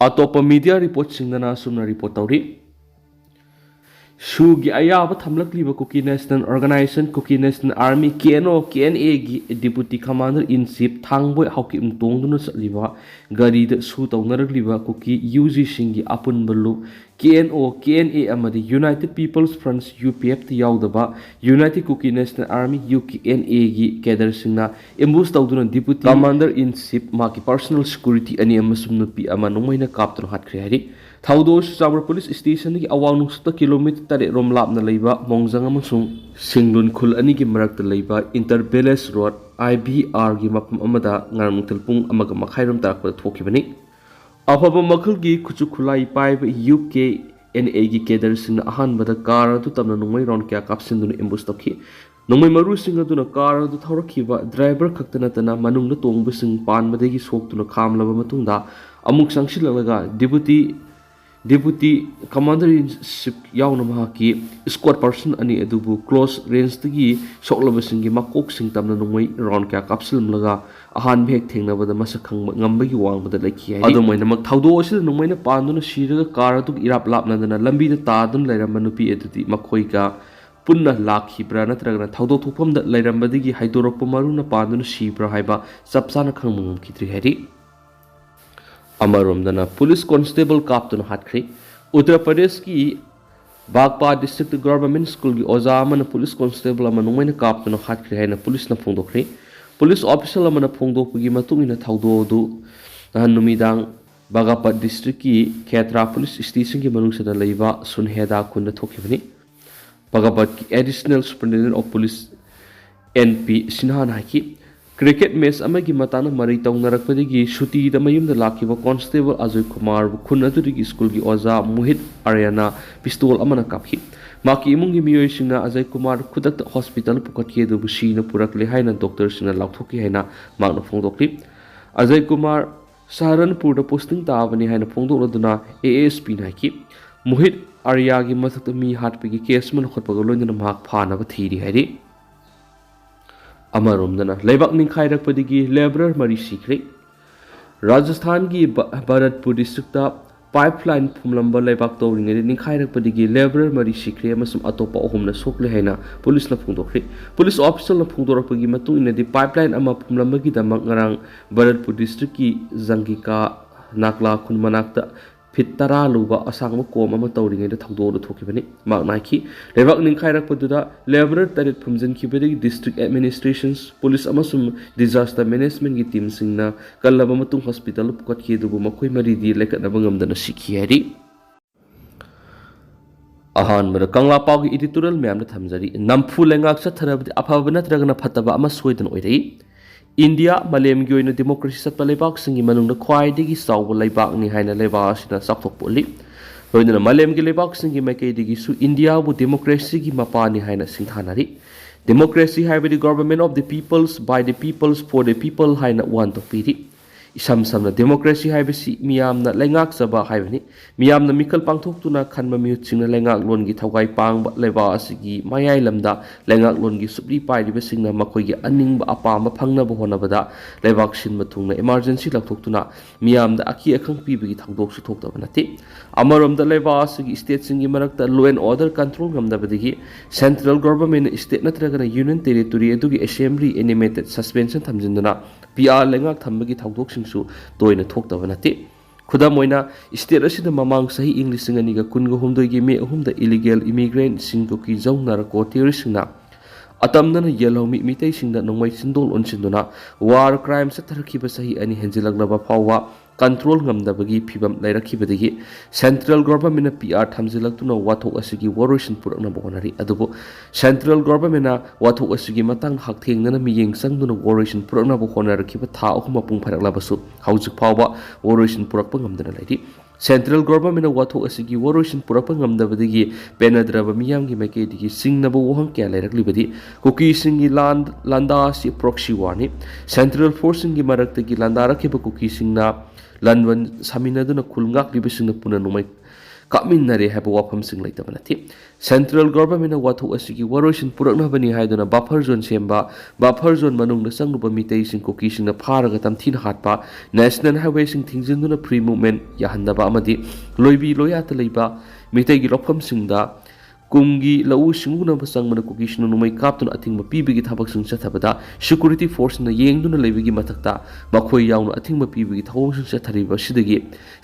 अतोप media report सिंगना सुमना report तौरी Shugi ayaba thamlakliba Kuki National Organization Kuki National Army KNA gi Deputy Commander in Chief Thangboy Haukim Tongduna Satliba Gari the Su Taunaragliba Kuki UG Shingi Apun Balu KNA Amadi United People's Front UPF Yaudaba United Kuki National Army UKNA gi Kedar Singna Imbus Tauduna Deputy Commander in Chief Maki Personal Security Ani Amasumnupi Amanomaina Captain Hat Creari Thaudos Sabra Police Station ki awang nungsuta kilometer tare rom lap na leiba mongjang amasung singlun khul ani ki marak ta leiba Interpalace Road IBR gi mapam amada ngarmung telpung amaga makhairam tarak pa thokibani afaba makhul gi khuchu khulai pai UKNA gi kedar sin ahan bada kar tu tamna nungmai ron kya kapsin dun embus tokhi nungmai maru singa duna kar tu thorakhiba driver khaktana tana manung na tongbu sing pan madagi sok tuna khamlaba matungda amuk sangsilalaga Deputy Commander in Chief Yauna Mahaki Squad Person Ani Adubu Close Range Tagi Soklabasingi Makok Sing Tamna Nungmai Ron Kya Kapsilambana Ahan Bek Thengnabada Masak khang ngambagi wangbada lekhi hai adumaina mak thaudo asi nungmaina panduna siraga karatuk irap lapnadana lambi da tadun lairamba nupi edudi makhoi ka punna lakhibra natragana thaudo thupamda lairambadigi haidorokpa maruna panduna sibra haiba sapsana khangmungam khitri hari Amaromdana Police Constable Captain Hatkri Uttar Pradesh ki Bagpa District Government School ki Oza Amana Police Constable Amanumena Captain Hatkri Haina Police na Phongdokri Police Officer Amana Phongdokgi Matung ina Thaudo du Numidang Bagapa District ki Khetra Police Station ki Manungsada Leiba Sunheda Kunda Thokibani Bagapat ki Additional Superintendent of Police NP Sinhan Haki Cricket match amagi matana mari taungnarakpadigi shuti da mayumda lakiba Constable Ajay Kumar khunadurigi school gi oza Muhit Aryana pistol amana kaphi maki imungi miyoi singna Ajay Kumar khudak hospital pukatke du bushi na purakle haina doctor singna lakthoki haina magna phongdokli Ajay Kumar Saharanpur da posting tabani haina phongdokladuna ASP naiki Muhit Arya gi mathak mi hatpigi case man khotpaga loinna mak phana ba thiri hari Amaromdana Lebak Ningkhairak Padigi Laborer Mari Sikri Rajasthan ki Bharatpur district pipeline Pumlamba Lebak Towing Ningkhairak Padigi Laborer Mari Sikri Amasum Atopa Ohumna Sokle Haina Police na Phungdokri Police Officer na Phungdorakpagi matung ina di pipeline ama Pumlamba ki damak ngarang Bharatpur district ki Zangika Nakla Kunmanakta Pitara luba asangma koma ma tawringai da thaudo da thokibani maknaiki lebak ningkhairak paduda laborer tarit phumjan khibedi district administrations police amasum disaster management gi team singna kallaba matung hospital pukat ki dubu makhoi mari di lekat na bangamdana sikhi hari ahan mara kangla pau gi editorial mem na thamjari namphu lengak sa tharabdi aphabana tragana phataba ama soidan oirei India Malem gi oina democracy satpa leibak singi manungna khwaidigi sawba leibak ni haina leibak asina sakthok poli loinana Malem gi leibak singi maikaidigi su India bu democracy gi mapani haina singthanari democracy haibadi government of the peoples by the peoples for the people haina wan to piri isam samna democracy haibasi miyamna lengak saba haibani miyamna mikal pangthoktuna khanma miut singna lengak lon gi thawgai pangba leiba asigi mayai lamda lengak lon gi supri pairiba singna makoi gi aningba apama phangna bo honabada leibak sin mathungna emergency lakthokuna miyamda aki akhang pibagi thangdok su thokta banati amaromda leiba asigi state singi marakta law and order control ngamdabadigi central government state natragana union territory edugi assembly animated suspension thamjinduna PR lengak thambagi thangdok singsu toina thokta banati Khuda moina state asida mamang sahi English singaniga kungo humdoi gi me humda illegal immigrant singko ki jongnar ko terroristna atamna yellomi mitei singda nongmai sindol onsinduna war crime satharkiba sahi ani henjilaglaba phawa control ngamdabagi phibam lairakhibadagi central government PR thamjilaktuna wathok asigi waroisin purakna bonari adubo central government na wathok asigi matang hakthengna miyeng sangduna waroisin purakna bo honarkhiba tha ahuma pung pharaklabasu haujik phawba waroisin purakpa ngamdana lairi central government na wathok asigi waroisin purakpa ngamdabadagi penadraba miyamgi maikeidigi singnabo wohang kya lairaklibadi kuki singi landa si proxy wani central force singi maraktagi landa rakhiba kuki singna Lanwan Saminaduna Kulngak Libising Puna Numai ꯀꯥꯞꯃꯤꯟꯅꯔꯦ ꯍꯥꯏꯕ ꯋꯥꯐꯝꯁꯤꯡ ꯂꯩꯇꯕ ꯅꯠꯇꯦ central ꯒꯣꯚꯔꯟꯃꯦꯟꯠꯅ ꯋꯥꯊꯣꯛ ꯑꯁꯤꯒꯤ ꯋꯥꯔꯣꯏꯁꯤꯟ ꯄꯨꯔꯛꯅꯕꯅꯤ ꯍꯥꯏꯗꯨꯅ buffer zone ꯁꯦꯝꯕ buffer zone ꯃꯅꯨꯡꯗ ꯆꯪꯂꯨꯕ ꯃꯤꯇꯩꯁꯤꯡ ꯀꯨꯀꯤꯁꯤꯡꯅ ꯐꯥꯔꯒ ꯇꯝꯊꯤꯅ ꯍꯥꯠꯄ ꯅꯦꯁꯅꯦꯜ ꯍꯥꯏꯋꯦꯁꯤꯡ ꯊꯤꯡꯖꯤꯟꯗꯨꯅ ꯐ꯭ꯔꯤ ꯃꯨꯚꯃꯦꯟꯠ ꯌꯥꯍꯟꯗꯕ ꯑꯃꯗꯤ ꯂꯣꯏꯕꯤ ꯂꯣꯌꯥꯠꯇ ꯂꯩꯕ ꯃꯤꯇꯩꯒꯤ ꯂꯧꯐꯝꯁꯤꯡꯗ ꯀꯨꯝꯒꯤ ꯂꯧꯎ ꯁꯤꯡꯎꯅꯕ ꯆꯪꯕꯅ ꯀꯨꯀꯤꯁꯤꯡꯅ ꯅꯣꯡꯃꯩ ꯀꯥꯞꯇꯨꯅ ꯑꯊꯤꯡꯕ ꯄꯤꯕꯒꯤ ꯊꯕꯛꯁꯤꯡ ꯆꯠꯊꯕꯗ ꯁꯦꯀ꯭ꯌꯨꯔꯤꯇꯤ ꯐꯣꯔꯁꯅ ꯌꯦꯡꯗꯨꯅ ꯂꯩꯕꯒꯤ ꯃꯊꯛꯇ ꯃꯈꯣꯏ ꯌꯥꯎꯅ ꯑꯊꯤꯡꯕ ꯄꯤꯕꯒꯤ ꯊꯧꯑꯣꯡꯁꯤꯡ ꯆꯠꯊꯔꯤꯕ ꯑꯁꯤꯗꯒꯤ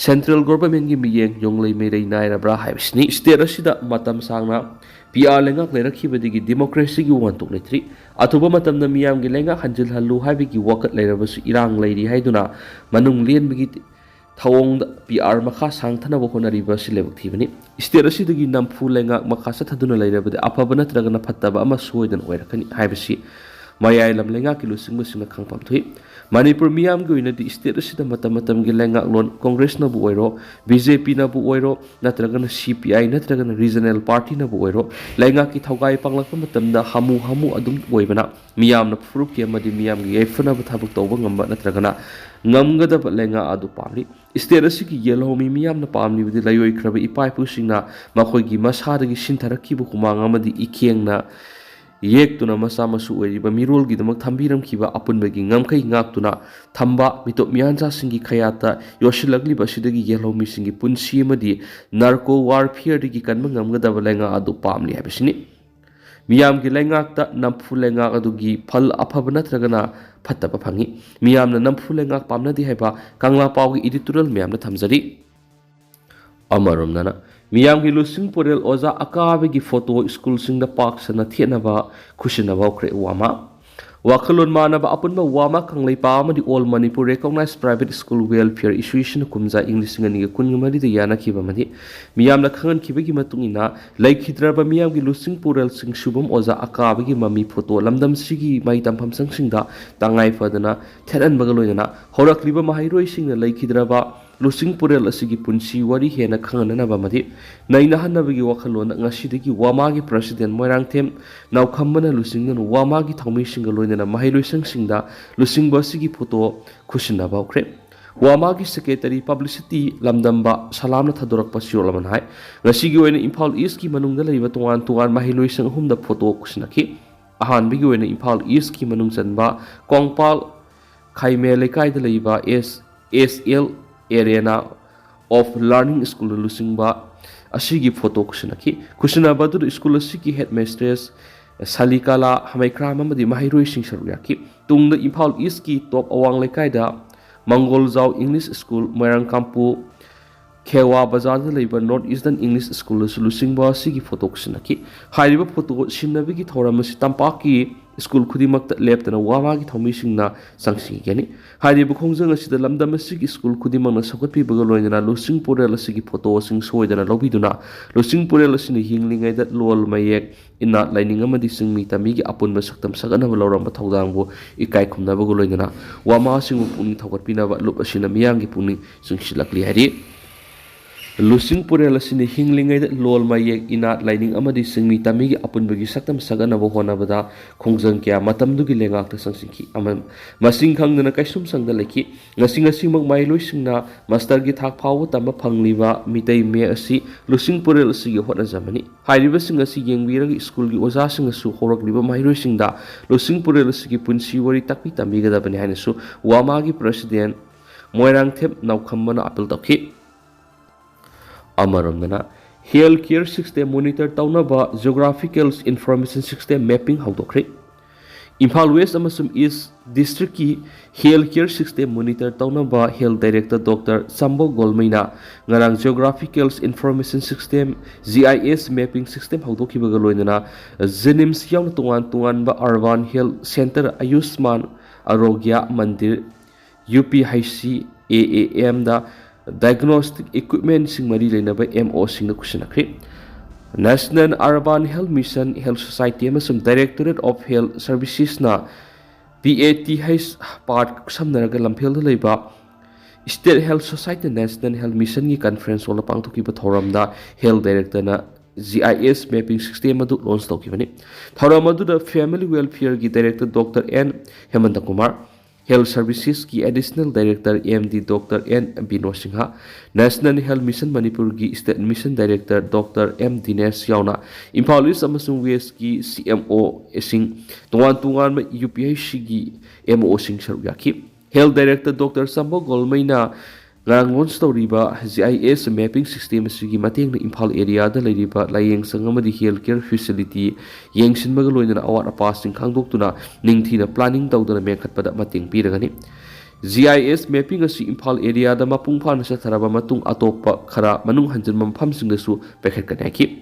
ꯁꯦꯟꯇ꯭ꯔꯦꯜ ꯒꯣꯚꯔꯟꯃꯦꯟꯠꯒꯤ ꯃꯤꯠꯌꯦꯡ ꯌꯣꯡꯂꯩ ꯃꯩꯔꯩ ꯅꯥꯏꯔꯕ꯭ꯔꯥ ꯍꯥꯏꯕꯁꯤꯅꯤ ꯁ꯭ꯇꯦꯠ ꯑꯁꯤꯗ ꯃꯇꯝ ꯁꯥꯡꯅ PR ꯂꯩꯉꯥꯛ ꯂꯩꯔꯛꯈꯤꯕꯗꯒꯤ ꯗꯦꯃꯣꯀ꯭ꯔꯦꯁꯤꯒꯤ ꯋꯥꯟꯊꯣꯛ ꯂꯩꯇ꯭ꯔꯤ ꯑꯊꯨꯕ ꯃꯇꯝꯗ ꯃꯤꯌꯥꯝꯒꯤ ꯂꯩꯉꯥꯛ ꯍꯟꯖꯤꯜꯍꯜꯂꯨ ꯍꯥꯏꯕꯒꯤ ꯋꯥꯀꯠ ꯂꯩꯔꯕꯁꯨ ꯏꯔꯥꯡ ꯂꯩꯔꯤ ꯍꯥꯏꯗꯨꯅ ꯃꯅꯨꯡ ꯂꯦꯟꯕꯒꯤ ꯊꯧꯑꯣꯡꯗ PR ꯃꯈꯥ ꯁꯥꯡꯊꯅꯕ ꯍꯣꯠꯅꯔꯤꯕ ꯑꯁꯤ ꯂꯥꯏꯕꯛ ꯊꯤꯕꯅꯤ ꯁ꯭ꯇꯦꯠ ꯑꯁꯤꯗꯒꯤ ꯅꯝꯐꯨ ꯂꯩꯉꯥꯛ ꯃꯈꯥ ꯆꯠꯊꯗꯨꯅ ꯂꯩꯔꯕꯗꯤ ꯑꯐꯕ ꯅꯠꯇ꯭ꯔꯒꯅ ꯐꯠꯇꯕ ꯑꯃ ꯁꯣꯏꯗꯅ ꯑꯣꯏꯔꯛꯀꯅꯤ ꯍꯥꯏꯕꯁꯤ ꯃꯌꯥꯏ ꯂꯝ ꯂꯩꯉꯥꯛꯀꯤ ꯂꯨꯆꯤꯡꯕꯁꯤꯡꯅ ꯈꯪꯐꯝ ꯊꯣꯛꯏ ꯃꯅꯤꯄꯨꯔ ꯃꯤꯌꯥꯝꯒꯤ ꯑꯣꯏꯅꯗꯤ ꯁ꯭ꯇꯦꯠ ꯑꯁꯤꯗ ꯃꯇꯝ ꯃꯇꯝꯒꯤ ꯂꯩꯉꯥꯛꯂꯣꯟ ꯀꯣꯡꯒ꯭ꯔꯦꯁꯅꯕꯨ ꯑꯣꯏꯔꯣ BJPꯅꯕꯨ ꯑꯣꯏꯔോ ꯅꯠꯇ꯭ꯔꯒꯅ CPI ꯅꯠꯇ꯭ꯔꯒꯅ ꯔꯤꯖꯅꯦꯜ ꯄꯥꯔꯇꯤꯅꯕꯨ ꯑꯣꯏꯔꯣ ꯂꯩꯉꯥꯛꯀꯤ ꯊꯧꯒꯥꯏ ꯄꯥꯡꯂꯛꯄ ꯃꯇꯝꯗ ꯍꯥꯃꯨ ꯍꯥꯃꯨ ꯑꯗꯨꯝ ꯑꯣꯏꯕꯅ ꯃꯤꯌꯥꯝꯅ ꯐꯨꯔꯨꯞꯀꯤ ꯑꯃꯗꯤ ꯃꯤꯌꯥꯝꯒꯤ ꯌꯥꯏꯐꯅꯕ ꯊꯕꯛ ꯇꯧꯕ ꯉꯝꯕ ꯅꯠꯇ꯭ꯔꯒꯅ ꯉꯝꯒꯗꯕ ꯂꯩꯉꯥꯛ ꯑꯗꯨ ꯄꯥꯝꯂꯤ ꯁ꯭ꯇꯦꯠ ꯑꯁꯤꯒꯤ ꯌꯦꯜꯍꯧꯃꯤ ꯃꯤꯌꯥꯝꯅ ꯄꯥꯝꯂꯤꯕꯗꯤ ꯂꯩꯑꯣꯏꯈ꯭ꯔꯕ ꯏꯄꯥ ꯏꯄꯨꯁꯤꯡꯅ ꯃꯈꯣꯏꯒꯤ ꯃꯁꯥꯗꯒꯤ ꯁꯤꯟꯊꯔꯛꯈꯤꯕ ꯍꯨꯃꯥꯡ ꯑꯃꯗꯤ ꯏꯈꯦꯡꯅ ꯌꯦꯛꯇꯨꯅ ꯃꯆꯥ ꯃꯁꯨ ꯑꯣꯏꯔꯤꯕ ꯃꯤꯔꯣꯜꯒꯤꯗꯃꯛ ꯊꯝꯕꯤꯔꯝꯈꯤꯕ ꯑꯄꯨꯟꯕꯒꯤ ꯉꯝꯈꯩ ꯉꯥꯛꯇꯨꯅ ꯊꯝꯕ ꯃꯤꯇꯣꯞ ꯃꯤꯌꯥꯟꯆꯥꯁꯤꯡꯒꯤ ꯈꯌꯥꯠꯇ ꯌꯣꯠꯁꯤꯜꯂꯛꯂꯤꯕ ꯑꯁꯤꯗꯒꯤ ꯌꯦꯜꯍꯧꯃꯤꯁꯤꯡꯒꯤ ꯄꯨꯟꯁꯤ ꯑꯃꯗꯤ ꯅꯥꯔꯀꯣ ꯋꯥꯔꯐꯤꯌꯔꯗꯒꯤ ꯀꯟꯕ ꯉꯝꯒꯗꯕ ꯂꯩꯉꯥꯛ ꯑꯗꯨ ꯄꯥꯝꯂꯤ ꯍꯥꯏꯕꯁꯤꯅꯤ ꯃꯤꯌꯥꯝꯒꯤ ꯂꯩꯉꯥꯛꯇ ꯅꯝꯐꯨ ꯂꯩꯉꯥꯛ ꯑꯗꯨꯒꯤ ꯐꯜ ꯑꯐꯕ ꯅꯠꯇ꯭ꯔꯒꯅ ꯐꯠꯇꯕ ꯐꯪꯏ ꯃꯤꯌꯥꯝꯅ ꯅꯝꯐꯨ ꯂꯩꯉꯥꯛ ꯄꯥꯝꯅꯗꯦ ꯍꯥꯏꯕ ꯀꯪꯂꯥ ꯄꯥꯎꯒꯤ editorial ꯃꯌꯥꯝꯅ ꯊꯝꯖꯔꯤ ꯑꯃꯔꯣꯝꯗꯅ ꯃꯤꯌꯥꯝꯒꯤ ꯂꯨꯆꯤꯡ ꯄꯨꯔꯦꯜ ꯑꯣꯖꯥ ꯑꯀꯥꯕꯒꯤ ꯐꯣꯇꯣ ꯁ꯭ꯀꯨꯜꯁꯤꯡꯗ ꯄꯥꯛ ꯁꯟꯅ ꯊꯦꯠꯅꯕ ꯈꯨꯠꯁꯤꯟꯅꯕ ꯍꯧꯈ꯭ꯔꯦ ꯋꯥꯃꯥ ꯋꯥꯈꯜꯂꯣꯟ ꯃꯥꯟꯅꯕ ꯑꯄꯨꯟꯕ ꯋꯥꯃꯥ ꯀꯪꯂꯩꯄꯥꯛ ꯑꯃꯗꯤ all Manipur recognise private school welfare ꯏꯁꯨꯁꯤꯅ ꯀꯨꯝꯖꯥ ꯏꯪ 2014ꯗ ꯌꯥꯅꯈꯤꯕ ꯑꯃꯗꯤ ꯃꯤꯌꯥꯝꯅ ꯈꯪꯍꯟꯈꯤꯕꯒꯤ ꯃꯇꯨꯡ ꯏꯟꯅ ꯂꯩꯈꯤꯗ꯭ꯔꯕ ꯃꯤꯌꯥꯝꯒꯤ ꯂꯨꯆꯤꯡ ꯄꯨꯔꯦꯜꯁꯤꯡ ꯁꯨꯕꯝ ꯑꯣꯖꯥ ꯑꯀꯥꯕꯒꯤ ꯃꯃꯤ ꯐꯣꯇꯣ ꯂꯝꯗꯝꯁꯤꯒꯤ ꯃꯍꯩ ꯇꯝꯐꯝꯁꯪꯁꯤꯡꯗ ꯇꯉꯥꯏ ꯐꯗꯅ ꯊꯦꯠꯍꯟꯕꯒ ꯂꯣꯏꯅꯅ ꯍꯧꯔꯛꯂꯤꯕ ꯃꯍꯩꯔꯣꯏꯁꯤꯡꯅ ꯂꯩꯈꯤꯗ꯭ꯔꯕ ꯂꯨꯆꯤꯡ ꯄꯨꯔꯦꯜ ꯑꯁꯤꯒꯤ ꯄꯨꯟꯁꯤ ꯋꯥꯔꯤ ꯍꯦꯟꯅ ꯈꯪꯍꯟꯅꯅꯕ ꯑꯃꯗꯤ ꯅꯩꯅꯍꯟꯅꯕꯒꯤ ꯋꯥꯈꯜꯂꯣꯟꯗ ꯉꯁꯤꯗꯒꯤ ꯋꯥꯃꯥꯒꯤ ꯄ꯭ꯔꯁꯤꯗꯦꯟꯠ ꯃꯣꯏꯔꯥꯡꯊꯦꯝ ꯅꯥꯎꯈꯝꯕꯅ ꯂꯨꯆꯤꯡꯗꯨꯅ ꯋꯥꯃꯥꯒꯤ ꯊꯧꯃꯤꯁꯤꯡꯒ ꯂꯣꯏꯅꯅ ꯃꯍꯩꯂꯣꯏꯁꯪꯁꯤꯡꯗ ꯂꯨꯆꯤꯡꯕ ꯑꯁꯤꯒꯤ ꯐꯣꯇꯣ ꯈꯨꯠꯁꯤꯟꯅꯕ ꯍꯧꯈ꯭ꯔꯦ ꯋꯥꯃꯥꯒꯤ ꯁꯦꯀ꯭ꯔꯦꯇꯔꯤ ꯄꯕ꯭ꯂꯤꯁꯤꯇꯤ ꯂꯝꯗꯝꯕ ꯁꯂꯥꯝꯅ ꯊꯥꯗꯣꯔꯛꯄ ꯆꯤꯔꯣꯜ ꯑꯃꯅ ꯍꯥꯏ ꯉꯁꯤꯒꯤ ꯑꯣꯏꯅ ꯏꯝꯐꯥꯜ ꯏꯁꯀꯤ ꯃꯅꯨꯡꯗ ꯂꯩꯕ ꯇꯣꯉꯥꯟ ꯇꯣꯉꯥꯟ ꯃꯍꯩꯂꯣꯏꯁꯪ ꯑꯍꯨꯝꯗ ꯐꯣꯇꯣ ꯈꯨꯠꯁꯤꯟꯅꯈꯤ ꯑꯍꯥꯟꯕꯒꯤ ꯑꯣꯏꯅ ꯏꯝꯐꯥꯜ ꯏꯁꯀꯤ ꯃꯅꯨꯡ ꯆꯟꯕ ꯀꯣꯡꯄꯥꯜ ꯈꯥꯏꯃꯦ ꯂꯩꯀꯥꯏꯗ ꯂꯩꯕ SL ꯑꯦꯔꯦꯅꯥ ꯑꯣꯐ ꯂꯔꯅꯤꯡ ꯁ꯭ꯀꯨꯜꯅ ꯂꯨꯆꯤꯡꯕ ꯑꯁꯤꯒꯤ ꯐꯣꯇꯣ ꯈꯨꯠꯁꯤꯟꯅꯈꯤ ꯈꯨꯠꯁꯤꯟꯅꯕ ꯑꯗꯨꯗ ꯁ꯭ꯀꯨꯜ ꯑꯁꯤꯒꯤ ꯍꯦꯗꯃꯤꯁꯇ꯭ꯔꯦꯁ ꯁꯥꯂꯤꯀꯥꯂꯥ ꯍꯃꯩꯈ꯭ꯔꯥꯝ ꯑꯃꯗꯤ ꯃꯍꯩꯔꯣꯏꯁꯤꯡ ꯁꯔꯨꯛ ꯌꯥꯈꯤ ꯇꯨꯡꯗ ꯏꯝꯐꯥꯜ ꯏꯁꯀꯤ ꯇꯣꯞ ꯑꯋꯥꯡ ꯂꯩꯀꯥꯏꯗ ꯃꯪꯒꯣꯜꯖꯥꯎ ꯏꯪꯂꯤꯁ ꯁ꯭ꯀꯨꯜ ꯃꯣꯏꯔꯥꯡꯀꯥꯝꯄꯨ ꯈꯦꯋꯥ ꯕꯖꯥꯔꯗ ꯂꯩꯕ ꯅꯣꯔꯠ ꯏꯁꯇꯔꯟ ꯏꯪꯂꯤꯁ ꯁ꯭ꯀꯨꯜꯗꯁꯨ ꯂꯨꯆꯤꯡꯕ ꯑꯁꯤꯒꯤ ꯐꯣꯇꯣ ꯈꯨꯠꯁꯤꯟꯅꯈꯤ ꯍꯥꯏꯔꯤꯕ ꯐꯣꯇꯣ ꯁꯤꯟꯅꯕꯒꯤ ꯊꯧꯔꯝ ꯑꯁꯤ ꯇꯝꯄꯥꯛꯀꯤ ꯁ꯭ꯀꯨꯜ ꯈꯨꯗꯤꯡꯃꯛꯇ ꯂꯦꯞꯇꯅ ꯋꯥꯃꯥꯒꯤ ꯊꯧꯃꯤꯁꯤꯡꯅ ꯆꯪꯁꯤꯟꯒꯅꯤ ꯍꯥꯏꯔꯤꯕ ꯈꯣꯡꯖꯪ ꯑꯁꯤꯗ ꯂꯝꯗꯝ ꯑꯁꯤꯒꯤ ꯁ꯭ꯀꯨꯜ ꯈꯨꯗꯤꯡꯃꯛꯅ ꯁꯧꯒꯠꯄꯤꯕꯒ ꯂꯣꯏꯅꯅ ꯂꯨꯆꯤꯡ ꯄꯨꯔꯦꯜ ꯑꯁꯤꯒꯤ ꯐꯣꯇꯣꯁꯤꯡ ꯁꯣꯏꯗꯅ ꯂꯧꯕꯤꯗꯨꯅ ꯂꯨꯆꯤꯡ ꯄꯨꯔꯦꯜ ꯑꯁꯤꯅ ꯍꯤꯡꯂꯤꯉꯩꯗ ꯂꯣꯜ ꯃꯌꯦꯛ ꯏꯅꯥꯠ ꯂꯥꯏꯅꯤꯡ ꯑꯃꯗꯤ ꯆꯤꯡꯃꯤ ꯇꯝꯃꯤꯒꯤ ꯑꯄꯨꯟꯕ ꯁꯛꯇꯝ ꯁꯥꯒꯠꯅꯕ ꯂꯧꯔꯝꯕ ꯊꯧꯗꯥꯡꯕꯨ ꯏꯀꯥꯏ ꯈꯨꯝꯅꯕꯒ ꯂꯣꯏꯅꯅ ꯋꯥꯃꯥꯁꯤꯡꯕꯨ ꯄꯨꯛꯅꯤꯡ ꯊꯧꯒꯠꯄꯤꯅꯕ ꯂꯨꯞ ꯑꯁꯤꯅ ꯃꯤꯌꯥꯝꯒꯤ ꯄꯨꯛꯅꯤꯡ ꯆꯤꯡꯁꯤꯜꯂꯛꯂꯤ ꯍꯥꯏꯔꯤ ꯂꯨꯆꯤꯡ ꯄꯨꯔꯦꯜ ꯑꯁꯤꯅ ꯍꯤꯡꯂꯤꯉꯩꯗ ꯂꯣꯜ ꯃꯌꯦꯛ ꯏꯅꯥꯠ ꯂꯥꯏꯅꯤꯡ ꯑꯃꯗꯤ ꯆꯤꯡꯃꯤ ꯇꯝꯃꯤꯒꯤ ꯑꯄꯨꯟꯕꯒꯤ ꯁꯛꯇꯝ ꯁꯥꯒꯠꯅꯕ ꯍꯣꯠꯅꯕꯗ ꯈꯣꯡꯖꯪ ꯀꯌꯥ ꯃꯇꯝꯗꯨꯒꯤ ꯂꯩꯉꯥꯛꯇ ꯆꯪꯁꯤꯟꯈꯤ ꯃꯁꯤꯡ ꯈꯪꯗꯅ ꯀꯩꯁꯨꯝꯁꯪꯗ ꯂꯩꯈꯤ ꯉꯁꯤꯃꯛ ꯃꯍꯩꯂꯣꯏꯁꯤꯡꯅ ꯃꯥꯁꯇꯔꯒꯤ ꯊꯥꯛ ꯐꯥꯎꯕ ꯇꯝꯕ ꯐꯪꯂꯤꯕ ꯃꯤꯇꯩ ꯃꯌꯦꯛ ꯑꯁꯤ ꯂꯨꯆꯤꯡ ꯄꯨꯔꯦꯜ ꯑꯁꯤꯒꯤ ꯍꯣꯠꯅꯖꯃꯅꯤ ꯍꯥꯏꯔꯤꯕꯁꯤꯡ ꯑꯁꯤ ꯌꯦꯡꯕꯤꯔꯒ ꯁ꯭ꯀꯨꯜꯒꯤ ꯑꯣꯖꯥꯁꯤꯡꯅꯁꯨ ꯍꯧꯔꯛꯂꯤꯕ ꯃꯍꯩꯔꯣꯏꯁꯤꯡꯗ ꯂꯨꯆꯤꯡ ꯄꯨꯔꯦꯜ ꯑꯁꯤꯒꯤ ꯄꯨꯟꯁꯤ ꯋꯥꯔꯤ ꯇꯥꯛꯄꯤ ꯇꯝꯕꯤꯒꯗꯕꯅꯤ ꯍꯥꯏꯅꯁꯨ ꯋꯥꯃꯥꯒꯤ ꯄ꯭ꯔꯁꯤꯗꯦꯟꯠ ꯃꯣꯏꯔꯥꯡꯊꯦꯝ ꯅꯥꯎꯈꯝꯕꯅ ꯑꯄꯤꯜ ꯇꯧꯈꯤ ꯑꯃꯔꯣꯝꯗꯅ ꯍꯦꯜꯊ ꯀꯦꯌꯔ ꯁꯤꯁꯇꯦꯝ ꯃꯣꯅꯤꯇꯔ ꯇꯧꯅꯕ ꯖꯤꯑꯣꯒ꯭ꯔꯥꯐꯤꯀꯦꯜ ꯏꯟꯐꯣꯔꯃꯦꯁꯟ ꯁꯤꯁꯇꯦꯝ ꯃꯦꯞꯄꯤꯡ ꯍꯧꯗꯣꯛꯈ꯭ꯔꯦ ꯏꯝꯐꯥꯜ ꯋꯦꯁ ꯑꯃꯁꯨꯡ ꯏꯁ ꯗꯤꯁꯇ꯭ꯔꯤꯛꯀꯤ ꯍꯦꯜꯊ ꯀꯦꯌꯔ ꯁꯤꯁꯇꯦꯝ ꯃꯣꯅꯤꯇꯔ ꯇꯧꯅꯕ ꯍꯦꯜꯊ ꯗꯥꯏꯔꯦꯛꯇꯔ ꯗꯣꯛꯇꯔ ꯆꯝꯕꯧ ꯒꯣꯜꯃꯩꯅ ꯉꯔꯥꯡ geographical information system GIS mapping system ꯍꯧꯗꯣꯛꯈꯤꯕꯒ ꯂꯣꯏꯅꯅ ꯖꯦꯅꯤꯝꯁ ꯌꯥꯎꯅ ꯇꯣꯉꯥꯟ ꯇꯣꯉꯥꯟꯕ urban health center Ayushman Arogya Mandir UPHC-AAM diagnostic ꯏꯀ꯭ꯋꯤꯞꯃꯦꯟꯁꯤꯡ ꯃꯔꯤ ꯂꯩꯅꯕ MOꯁꯤꯡꯗ ꯈꯨꯠꯁꯤꯟꯅꯈ꯭ꯔꯦ national urban health mission health society ꯑꯃꯁꯨꯡ ꯗꯥꯏꯔꯦꯛꯇꯣꯔꯦꯠ ꯑꯣꯐ ꯍꯦꯜꯊ ꯁꯔꯚꯤꯁꯦꯁꯅ PATH ꯄꯥꯔꯠ ꯈꯨꯠꯁꯝꯅꯔꯒ ꯂꯝꯐꯦꯜꯗ ꯂꯩꯕ state health society national health ꯃꯤꯁꯟꯒꯤ ꯀꯟꯐꯔꯦꯟꯁ ꯍꯣꯜꯗ ꯄꯥꯡꯊꯣꯛꯈꯤꯕ ꯊꯧꯔꯝꯗ ꯍꯦꯜꯊ ꯗꯥꯏꯔꯦꯛꯇꯔꯅ GIS ꯃꯦꯞꯄꯤꯡ ꯁꯤꯁꯇꯦꯝ ꯑꯗꯨ ꯂꯣꯟꯆ ꯇꯧꯈꯤꯕꯅꯤ ꯊꯧꯔꯝ ꯑꯗꯨꯗ ꯐꯦꯃꯤꯂꯤ ꯋꯦꯜꯐꯤꯌꯔꯒꯤ director doctor N Hemanta Kumar Health Services की Additional Director MD Dr. N. Bino Singha, National Health Mission Manipur की State Mission Director Dr. M. Dinesh Yauna, Imphal East अमसुंग West की CMO Singh, तोंगान UPIC की MO Singh सरुक याकी, Health Director Dr. Sambo Golmaina ngarang storiba GIS mapping system sigi mateng na Imphal area da leiriba layeng sangamadi healthcare facility yengsin magaloina awat apasing khangdoktuna ningthina planning tawdana mekhatpada mateng piragani GIS mapping asi Imphal area da mapung phan sa tharaba matung atopa khara manung hanjin phamsing da su pekhat kanaki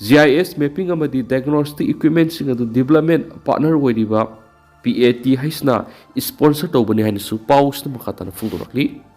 GIS mapping amadi diagnostic equipment sing adu development partner oiriba PAT haisna sponsor tawbani hainu su paus na makhatana phungdorakli